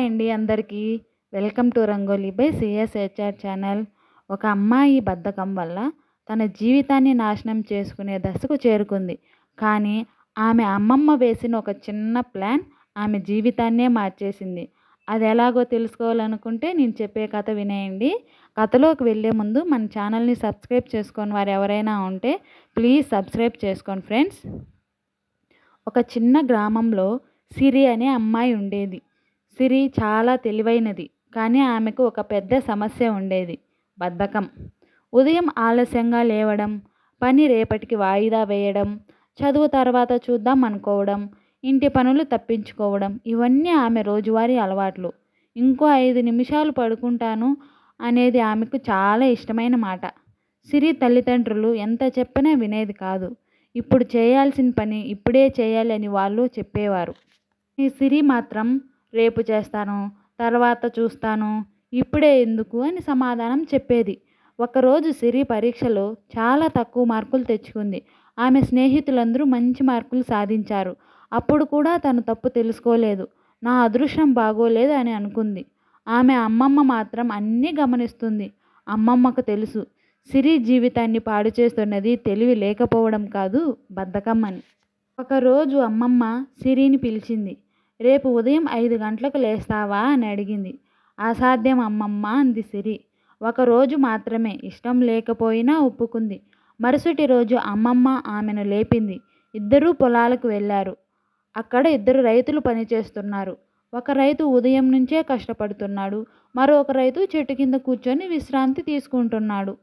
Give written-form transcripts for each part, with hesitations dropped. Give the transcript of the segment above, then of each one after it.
Hi అండి అందరికీ. Welcome to Rangoli by CSHR channel. ఒక అమ్మాయి బద్ధకం వల్ల తన జీవితాన్ని నాశనం చేసుకునే దశకు చేరుకుంది. కానీ ఆమె అమ్మమ్మ వేసిన ఒక చిన్న ప్లాన్ ఆమె జీవితాన్నే మార్చేసింది. అది ఎలాగో తెలుసుకోవాలనుకుంటే నేను చెప్పే కథ వినేయండి. కథలోకి వెళ్ళే ముందు మన ఛానల్ని సబ్స్క్రైబ్ చేసుకొని వారు ఎవరైనా ఉంటే ప్లీజ్ సబ్స్క్రైబ్ చేసుకోండి ఫ్రెండ్స్. ఒక చిన్న గ్రామంలో సిరి అనే అమ్మాయి ఉండేది. సిరి చాలా తెలివైనది. కానీ ఆమెకు ఒక పెద్ద సమస్య ఉండేది: బద్ధకం. ఉదయం ఆలస్యంగా లేవడం, పని రేపటికి వాయిదా వేయడం, చదువు తర్వాత చూద్దాం అనుకోవడం, ఇంటి పనులు తప్పించుకోవడం ఇవన్నీ ఆమె రోజువారీ అలవాట్లు. ఇంకో 5 నిమిషాలు పడుకుంటాను అనేది ఆమెకు చాలా ఇష్టమైన మాట. సిరి తల్లిదండ్రులు ఎంత చెప్పినా వినేది కాదు. ఇప్పుడు చేయాల్సిన పని ఇప్పుడే చేయాలి అని వాళ్ళు చెప్పేవారు. ఈ సిరి మాత్రం రేపు చేస్తాను, తర్వాత చూస్తాను, ఇప్పుడే ఎందుకు అని సమాధానం చెప్పేది. ఒకరోజు సిరి పరీక్షలో చాలా తక్కువ మార్కులు తెచ్చుకుంది. ఆమె స్నేహితులందరూ మంచి మార్కులు సాధించారు. అప్పుడు కూడా తను తప్పు తెలుసుకోలేదు. నా అదృష్టం బాగోలేదు అని అనుకుంది. ఆమె అమ్మమ్మ మాత్రం అన్నీ గమనిస్తుంది. అమ్మమ్మకు తెలుసు సిరి జీవితాన్ని పాడు చేస్తున్నది తెలివి లేకపోవడం కాదు, బద్ధకం అని. ఒకరోజు అమ్మమ్మ సిరిని పిలిచింది. రేపు ఉదయం 5 గంటలకు లేస్తావా అని అడిగింది. అసాధ్యం అమ్మమ్మ అంది సిరి. ఒకరోజు మాత్రమే, ఇష్టం లేకపోయినా ఒప్పుకుంది. మరుసటి రోజు అమ్మమ్మ ఆమెను లేపింది. ఇద్దరూ పొలాలకు వెళ్ళారు. అక్కడ 2 రైతులు పనిచేస్తున్నారు. ఒక రైతు ఉదయం నుంచే కష్టపడుతున్నాడు. మరొక రైతు చెట్టు కింద కూర్చొని విశ్రాంతి తీసుకుంటున్నాడు.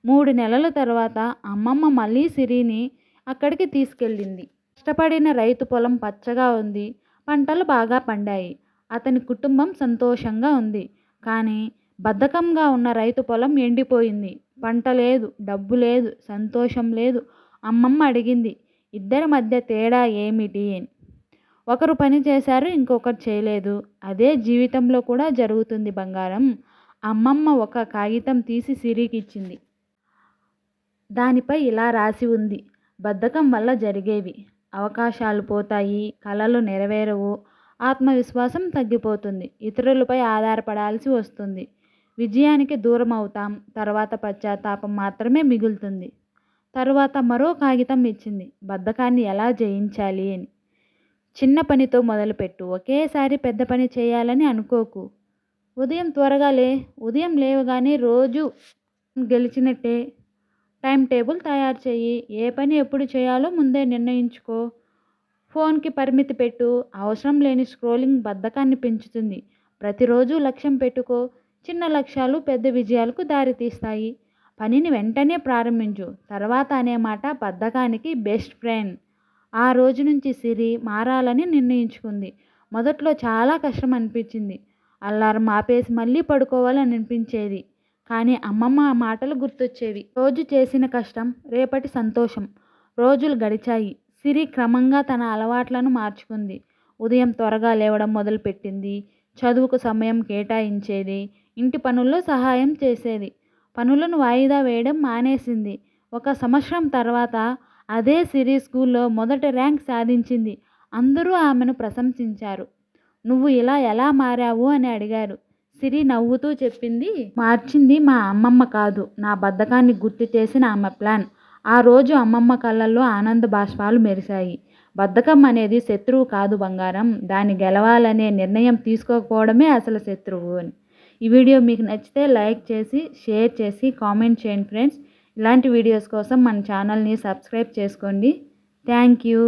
3 నెలల తర్వాత అమ్మమ్మ మళ్ళీ సిరిని అక్కడికి తీసుకెళ్ళింది. కష్టపడిన రైతు పొలం పచ్చగా ఉంది. పంటలు బాగా పండాయి. అతని కుటుంబం సంతోషంగా ఉంది. కానీ బద్ధకంగా ఉన్న రైతు పొలం ఎండిపోయింది. పంట లేదు, డబ్బు లేదు, సంతోషం లేదు. అమ్మమ్మ అడిగింది, ఇద్దరి మధ్య తేడా ఏమిటి అని. ఒకరు పని చేశారు, ఇంకొకరు చేయలేదు. అదే జీవితంలో కూడా జరుగుతుంది బంగారం. అమ్మమ్మ ఒక కాగితం తీసి సిరికి ఇచ్చింది. దానిపై ఇలా రాసి ఉంది: బద్ధకం వల్ల జరిగేవి: అవకాశాలు పోతాయి, కలలు నెరవేరవు, ఆత్మవిశ్వాసం తగ్గిపోతుంది, ఇతరులపై ఆధారపడాల్సి వస్తుంది, విజయానికి దూరం అవుతాం, తర్వాత పశ్చాత్తాపం మాత్రమే మిగులుతుంది. తరువాత మరో కాగితం ఇచ్చింది: బద్ధకాన్ని ఎలా జయించాలి అని. చిన్న పనితో మొదలుపెట్టు, ఒకేసారి పెద్ద పని చేయాలని అనుకోకు. ఉదయం త్వరగా ఉదయం లేవగానే రోజు గెలిచినట్టే టైం టేబుల్ తయారు చేయి. ఏ పని ఎప్పుడు చేయాలో ముందే నిర్ణయించుకో. ఫోన్కి పరిమితి పెట్టు. అవసరం లేని స్క్రోలింగ్ బద్ధకాన్ని పెంచుతుంది. ప్రతిరోజు లక్ష్యం పెట్టుకో. చిన్న లక్ష్యాలు పెద్ద విజయాలకు దారితీస్తాయి. పనిని వెంటనే ప్రారంభించు. తర్వాత అనే మాట బద్ధకానికి బెస్ట్ ఫ్రెండ్. ఆ రోజు నుంచి సిరి మారాలని నిర్ణయించుకుంది. మొదట్లో చాలా కష్టం అనిపించింది. అల్లారం ఆపేసి మళ్ళీ పడుకోవాలని అనిపించేది. కానీ అమ్మమ్మ ఆ మాటలు గుర్తొచ్చేవి. రోజు చేసిన కష్టం, రేపటి సంతోషం. రోజులు గడిచాయి. సిరి క్రమంగా తన అలవాట్లను మార్చుకుంది. ఉదయం త్వరగా లేవడం మొదలుపెట్టింది. చదువుకు సమయం కేటాయించేది. ఇంటి పనుల్లో సహాయం చేసేది. పనులను వాయిదా వేయడం మానేసింది. 1 సంవత్సరం తర్వాత అదే సిరి స్కూల్లో మొదటి ర్యాంక్ సాధించింది. అందరూ ఆమెను ప్రశంసించారు. నువ్వు ఇలా ఎలా మారావు అని అడిగారు. సిరి నవ్వుతూ చెప్పింది, మార్చింది మా అమ్మమ్మ కాదు, నా బద్ధకాన్ని గుర్తు చేసిన ఆమె ప్లాన్. ఆ రోజు అమ్మమ్మ కళ్ళల్లో ఆనంద బాష్పాలు మెరిశాయి. బద్ధకం అనేది శత్రువు కాదు బంగారం, దాన్ని గెలవాలనే నిర్ణయం తీసుకోకపోవడమే అసలు శత్రువు అని. ఈ వీడియో మీకు నచ్చితే లైక్ చేసి, షేర్ చేసి, కామెంట్ చేయండి ఫ్రెండ్స్. ఇలాంటి వీడియోస్ కోసం మన ఛానల్ని సబ్స్క్రైబ్ చేసుకోండి. Thank you.